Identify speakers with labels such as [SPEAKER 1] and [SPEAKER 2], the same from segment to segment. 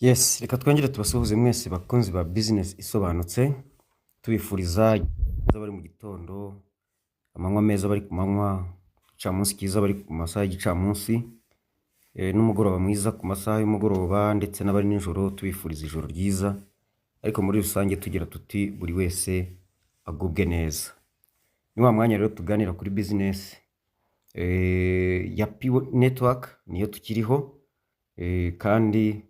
[SPEAKER 1] Yes, reka twongere tubasuhuze mwese bakunzi ba business isobanutse, tubifuriza bari mu gitondo, amanywa meza bari ku manywa, igicamunsi cyiza bari ku masaha y'igicamunsi, n'umugoroba mwiza ku masaha y'umugoroba, ndetse n'abari nijoro tubifuriza ijoro ryiza, ariko muri rusange tugira tuti buri wese agubwe neza. Ni wa mwanya rero tuganira kuri business ya Pi Network, niyo tukiriho, kandi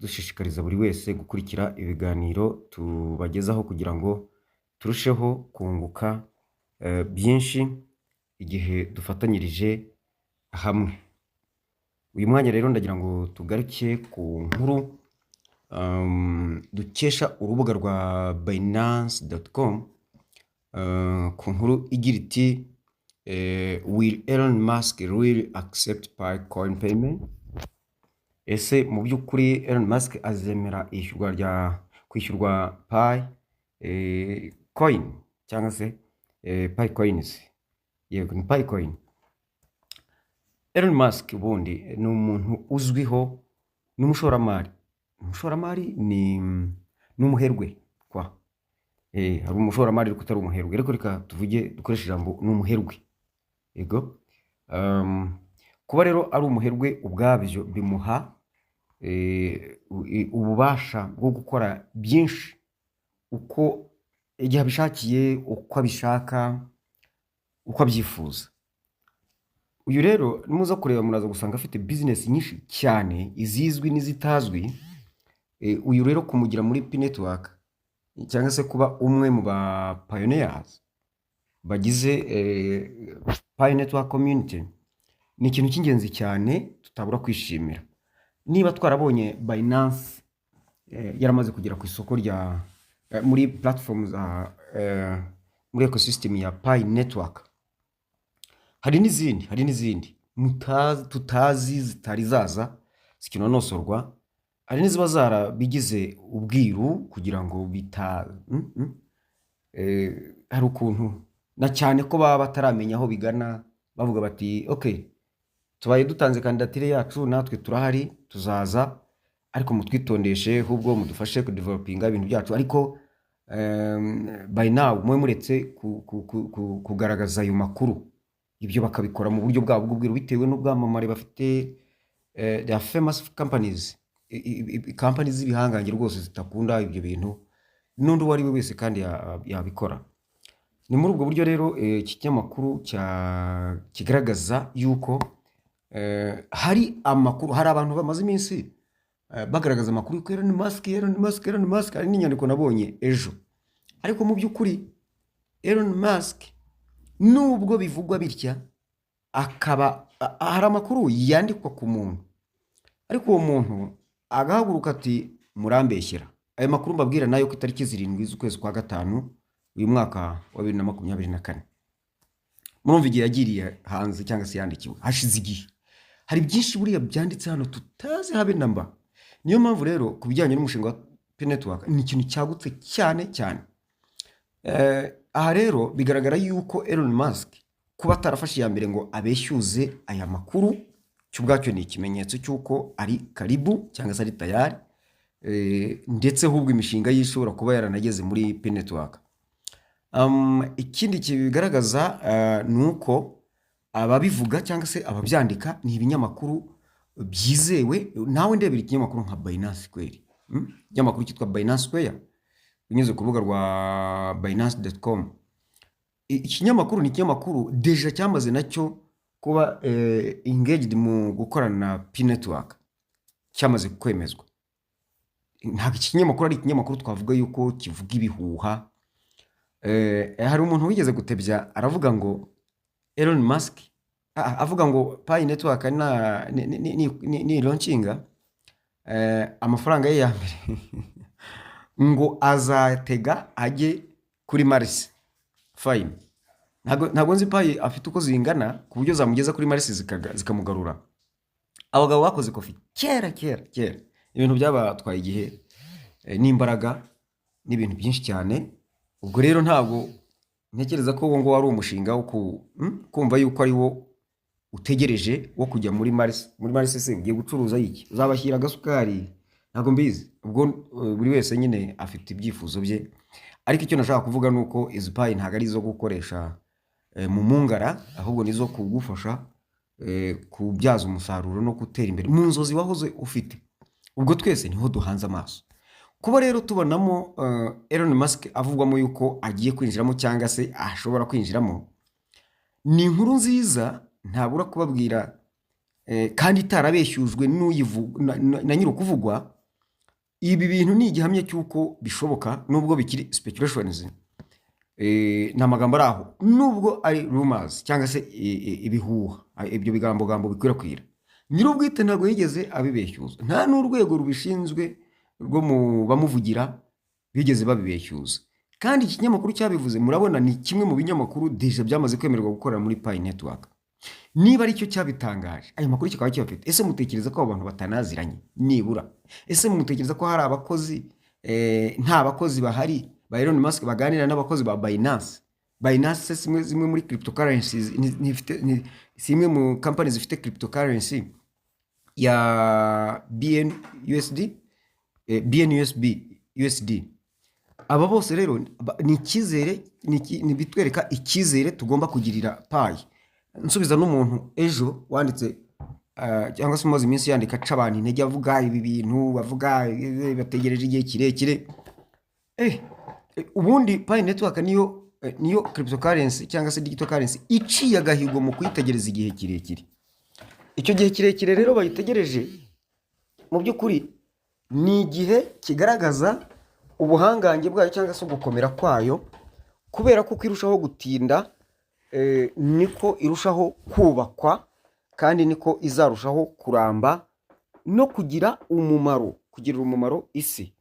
[SPEAKER 1] dushishikariza buri wese gukurikira ibiganiro tubagezaho kugira ngo turusheho kunguka byinshi igihe dufatanyirije hamwe. Uyu mwanya rero ndagira ngo tugaruke ku nkuru dukesha urubuga rwa Binance.com, ku nkuru igira iti will Elon Musk really accept Bitcoin payment? Ese mu by'ukuri Elon Musk azemera kwishyurwa Coin cyangwa se Coins? Yego, ni Coin. Elon Musk ubundi ni umuntu uzwiho n'umushoramari. Umushoramari ni umuherwe kwa. Hari umushoramari ariko utari umuherwe. Ariko reka tuvuge dukoresha ijambo ni umuherwe. Yego. Kuba rero ari umuherwe ubwabyo bimuha ububasha bwo gukora byinshi uko igihe abishakiye, uko abishaka, uko abyifuza. Uyu rero nimuza kureba muraza gusanga afite business nyinshi cyane, izizwi n'izitazwi. Uyu rero kumugira muri Pi Network cyangwa se kuba umwe mu ba pioneers bagize Pi Network community ni ikintu cy'ingenzi cyane tutabura kwishimira. Niba twarabonye Binance yaramaze kugera ku isoko rya muri platform za muri ecosystem ya Pi Network, hari n'izindi tutazi zitari zaza zikinonosorwa, hari n'iziba zarabigize ubwiru kugira ngo hari ukuntu na cyane ko baba bataramenya aho bigana, bavuga bati okay, tubaye dutanze kandidatire yacu, natwe turahari, tuzaza, ariko mutwitondeshe, ahubwo mudufashe ku developinga ibintu byacu. Ariko by now mwe muretse kugaragaza ayo makuru, ibyo bakabikora mu buryo bwabo bw'ubwiru bitewe n'ubwamamare bafite. They are famous companies, companies z'ibihangange rwose zitakunda ibyo bintu, n'undi uwo ari we wese kandi yabikora. Ni muri ubwo buryo rero iki kinyamakuru kigaragaza yuko hari amakuru, hari abantu bamaze iminsi bagaragaza amakuru yuko Elon Musk, hari n'inyandiko nabonye ejo. Ariko mu by'ukuri Elon Musk nubwo bivugwa bitya, akaba hari amakuru yandikwa ku muntu, ariko uwo muntu agahaguruka ati murambeshyera. Ayo makuru mbabwira nayo ku itariki 7 z'ukwezi kwa gatanu uyu mwaka wa 2024. Murumva igihe yagiriye hanze cyangwa se yandikiwe hashize igihe. Hari byinshi buriya byanditse hano tutazi habe namba. Niyo mpamvu rero ku bijyanye n'umushinga wa Pi Network ni ikintu cyagutse cyane. Aha rero bigaragara yuko Elon Musk kuba atarafashe ya mbere ngo abeshyuze aya makuru, cy'ubwacyo ni ikimenyetso cy'uko ari karibu cyangwa se ari tayari, ndetse ahubwo imishinga yishobora kuba yaranageze muri Pi Network. Ikindi kibigaragaza ni uko ababivuga cyangwa se ababyandika ni ibinyamakuru byizewe. Nawe ndebera ikinyamakuru nka Binance Square, ikinyamakuru cyitwa Binance Square, unyuze ku rubuga rwa Binance.com. Ikinyamakuru ni ikinyamakuru deja cyamaze nacyo kuba engaged mu gukorana na Pi Network, cyamaze kwemezwa. Ntabwo ikinyamakuru ari ikinyamakuru twavuga yuko kivuga ibihuha. Hari umuntu wigeze gutebya aravuga ngo Elon Musk avuga ngo Pi Network ni launchinga amafaranga ye ya mbere ngo azatega ajye kuri Mars. Fine. Ntabwo nzi Pi afite uko zingana ku buryo zamugeza kuri Mars zikamugarura. Abagabo bakoze kofi kera ibintu byabatwaye igihe n'imbaraga n'ibintu byinshi cyane. Ubwo rero ntabwo ntekereza ko ngo wari umushinga wo kumva yuko ari wo utegereje wo kujya muri Mars. Muri Mars se ugiye gucuruza iki? Uzabashyira agasukari ntabwo mbizi ubwo buri wese nyine afite ibyifuzo bye, ariko icyo nashaka kuvuga ni uko izi payi ntabwo ari izo gukoresha mu mungara, ahubwo ni izo kugufasha kubyaza umusaruro no gutera imbere mu nzozi wahoze ufite. Ubwo twese niho duhanze amaso. Kuba rero tubonamo Elon Musk avugwamo yuko agiye kwinjiramo cyangwa se ashobora kwinjiramo, ni inkuru nziza ntabura kubabwira, kandi itarabeshyujwe na nyiri ukuvugwa. Ibi bintu ni igihamya cy'uko bishoboka nubwo bikiri speculations, ni amagambo ari aho, nubwo ari rumors cyangwa se ibihuha, ibyo bigambo bikwirakwira. Nyir'ubwite ntabwo yigeze abibeshyuza, nta n'urwego rubishinzwe rwo mu bamuvugira bigeze babibeshyuza. Kandi ikinyamakuru cyabivuze, murabona ni kimwe mu binyamakuru deja byamaze kwemererwa gukorera muri Pi Network. Niba ari cyo cyabitangaje, ayo makuru kikaba kibafite, ese mutekereza ko abo bantu batanaziranye nibura? Ese mutekereza ko hari abakozi nta bakozi bahari ba Elon Musk baganira n'abakozi ba Binance? Binance zimwe muri cryptocurrencies, zimwe mu companies zifite cryptocurrency ya BNUSD. Aba bose rero ni icyizere, ni bitwereka icyizere tugomba kugirira Pi. Nsubiza n'umuntu ejo wanditse cyangwa se umaze iminsi yandika aca abantu intege, avuga ibi bintu, bavuga bategereje igihe kirekire. Ubundi Pi Network niyo cryptocurrency cyangwa se digital currency iciye agahigo mu kuyitegereza igihe kirekire. Icyo gihe kirekire rero bayitegereje, mu by'ukuri ni igihe kigaragaza ubuhangange bwayo cyangwa se gukomera kwayo, kubera ko irushaho gutinda niko irushaho kubakwa, kandi niko izarushaho kuramba no kugirira umumaro isi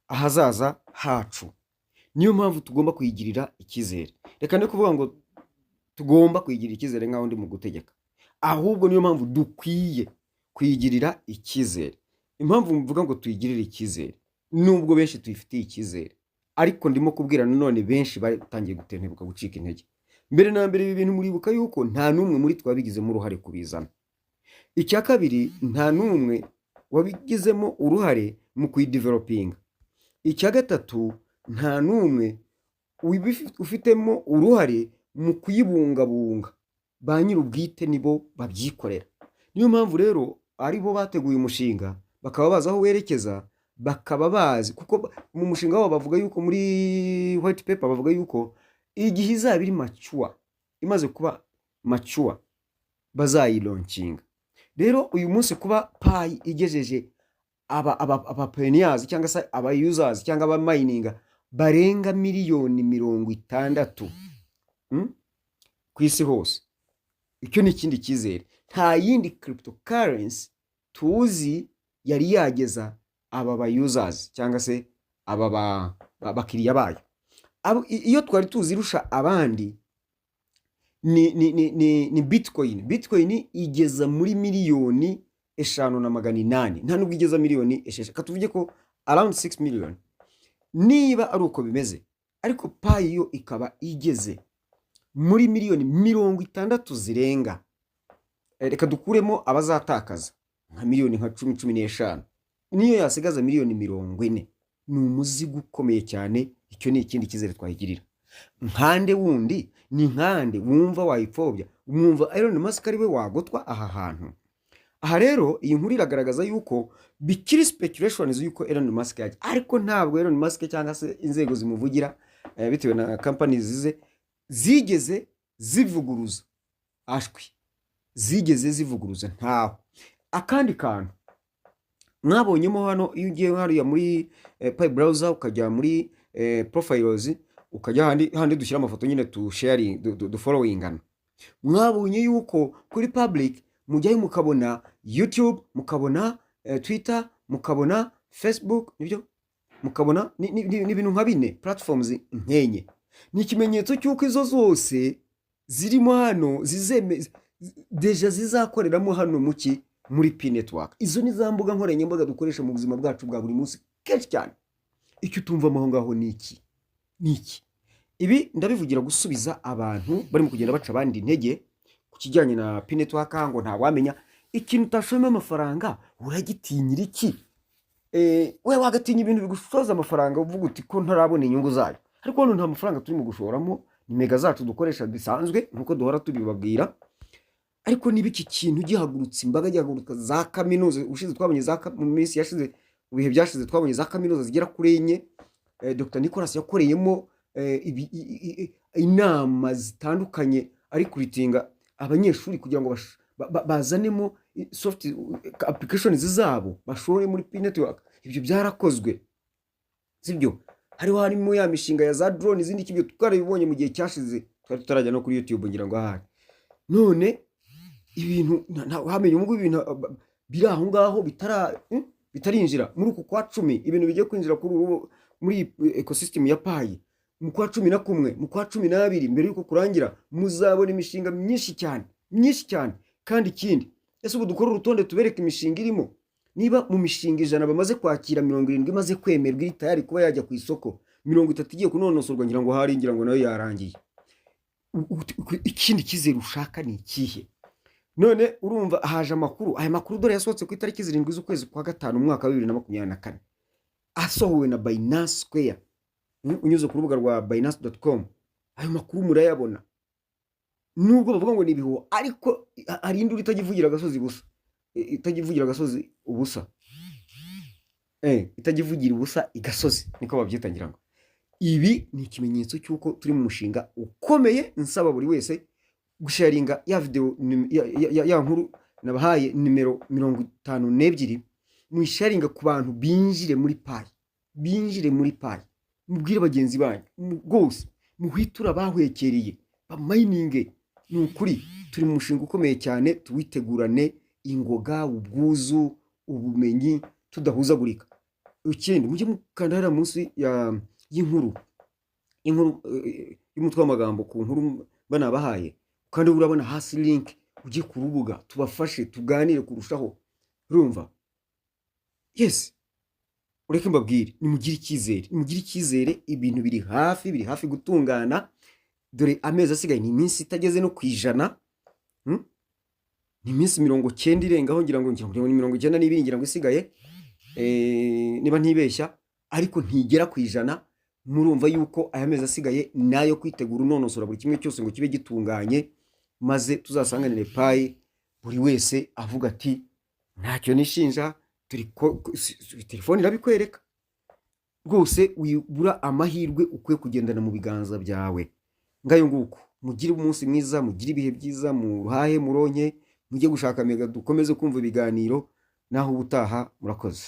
[SPEAKER 1] ahazaza hacu. Niyo mpamvu tugomba kuyigirira icyizere. Reka ndi kuvuga ngo tugomba kuyigirira icyizere nk'aho ndi mu gutegeka, ahubwo niyo mpamvu dukwiye kuyigirira icyizere. Impamvu mvuga ngo tuyigirire icyizere, nubwo benshi tuyifitiye icyizere, ariko ndimo kubwira nanone benshi batangiye gutentebuka, gucika intege. Mbere na mbere ibi bintu muribuka yuko nta n'umwe muri twabigizemo uruhare kubizana. Icya kabiri, nta n'umwe wabigizemo uruhare mu kuyidevelopinga. Icya gatatu, nta n'umwe ufitemo uruhare mu kuyibungabunga. Ba nyir'ubwite nibo babyikorera. Niyo mpamvu rero ari bo bateguye umushinga, bakaba bazi aho werekeza, bakaba bazi, kuko mu mushinga wabo bavuga yuko muri white paper bavuga yuko igihe izaba iri mature, imaze kuba mature, bazayilaunchinga. Rero uyu munsi kuba Pi igejeje aba pioneers cyangwa se aba users cyangwa aba mininga barenga miliyoni 60 ku isi hose, icyo ni ikindi cyizere. Nta yindi cryptocurrency tuzi yari yageza aba ba users cyangwa se aba bakiriya bayo. Iyo twari tuzi irusha abandi ni Bitcoin. Bitcoin igeza muri miliyoni 5,800, nta nubwo igeza miliyoni 6. Katuvuge ko around 6 million, niba ari uko bimeze. Ariko Pi yo ikaba igeze muri miliyoni 60 zirenga. Reka dukuremo abazatakaza nka miliyoni nka 10-15, niyo yasigaza miliyoni 40, ni umuzigo ukomeye cyane. Icyo ni ikindi cyizere twayigirira. Nkande wundi ni nkande wumva wayipfobya, umwumva Elon Musk ari we wagotwa aha hantu. Aha rero iyi nkuru iragaragaza yuko bikiri speculations yuko Elon Musk yaje, ariko ntabwo Elon Musk cyangwa se inzego zimuvugira bitewe na companies ze zigeze zivuguruza ntaho. Akandi kantu mwabonyemo hano, iyo ugiye hariya muri Pi browser ukajya muri profiles, ukajya handi dushyira amafoto nyine tu sharing du followingana, mwabonye yuko kuri public mujyayo mukabona YouTube, mukabona Twitter, mukabona Facebook, nibyo mukabona ni ibintu nka 4 platforms nkenye. Ni ikimenyetso cy'uko izo zose zirimo hano deja zizakoreramo hano muri Pi Network. Izo ni za mbuga nkoranyambaga dukoresha mu buzima bwacu bwa buri munsi kenshi cyane. Icyo tumva aho ngaho ni iki? Ibi ndabivugira gusubiza abantu barimo kugenda baca abandi intege ku kijyanye na Pi Network, ngo nta wamenya ikintu utashomye amafaranga uragitinyira iki? we wagatinya ibintu bigushoza amafaranga uvuga uti ko ntarabona inyungu zayo, ariko hano nta mafaranga turimo gushoramo, ni mega zacu dukoresha bisanzwe nkuko duhora tubibabwira. Ariko niba iki kintu gihagurutse imbaga, gihaguruka za kaminuza, ushize twabonye mu minsi yashize, mu bihe byashize twabonye za kaminuza zigera kuri enye, Dr Nicolas yakoreyemo inama zitandukanye ari kuritinga abanyeshuri kugira ngo bazanemo soft applications zabo bashore muri Pi network. Ibyo byarakozwe, sibyo? harimo ya mishinga ya za drone izindi kibyo twarabibonye mu gihe cyashize, twari tutarajya no kuri YouTube ngira ngo ahari. None ibintu hamenye ngo ibintu biri aho ngaho bitarinjira muri uku kwa 10, ibintu bigiye kwinjira muri ecosystem ya Pi mu kwa 11, mu kwa 12, mbere yuko kurangira muzabona imishinga myinshi cyane. Kandi ikindi, ese ubu dukora urutonde tubereka imishinga irimo, niba mu mishinga 100 bamaze kwakira 70 imaze kwemerwa iri tayari kuba yajya ku isoko, 30 igiye kunonosorwa ngira ngo nayo yarangiye. Ikindi kizere ushaka ni ikihe? None urumva haje amakuru, aya makuru dore yasohotse ku itariki 7 z'ukwezi kwa 5 umwaka wa 2024, asohowe na Binance Square. Unyuze ku rubuga rwa binance.com, ayo makuru murayabona. Nubwo bavuga ngo ni ibihuha, ariko hari induru itagivugira agasozi busa, itagivugira agasozi ubusa, itagivugira ubusa igasozi, niko babyitangira ngo. Ibi ni ikimenyetso cyuko turi mu mushinga ukomeye. Nsaba buri wese gusharinga ya video ya nkuru nabahaye nimero 52, mwisharinga ku bantu binjire muri Pi, mubwire bagenzi banyu rwose, muhwitura bahwekereye bamininge. Ni ukuri turi mu mushinga ukomeye cyane, tuwitegurane ingoga, ubwuzu, ubumenyi, tudahuzagurika. Ikindi mujye mukandara munsi y'inkuru y'umutwe w'amagambo ku nkuru banabahaye, kandi urabona hasi link ujye ku rubuga, tubafashe tuganire kurushaho. Urumva? Yes, ureke mbabwire, nimugire icyizere, ibintu biri hafi gutungana. Dore amezi asigaye ni iminsi itageze no kwijana, ni iminsi 90 irengaho, ngira ngo ni 92 ngira ngo isigaye, niba ntibeshya, ariko ntigera kwijana. Murumva yuko aya mezi asigaye nayo kwitegura unonosora buri kimwe cyose ngo kibe gitunganye, maze tuzasanganire Pi buri wese avuga ati ntacyo nishinja, telefone irabikwereka rwose. Wibura amahirwe ukwiye kugendana mu biganza byawe. Ngayo nguko, mugire umunsi mwiza, mugire ibihe byiza, muhahe muronke, mujye gushaka mega, dukomeze kumva ibiganiro. Naho ubutaha, murakoze.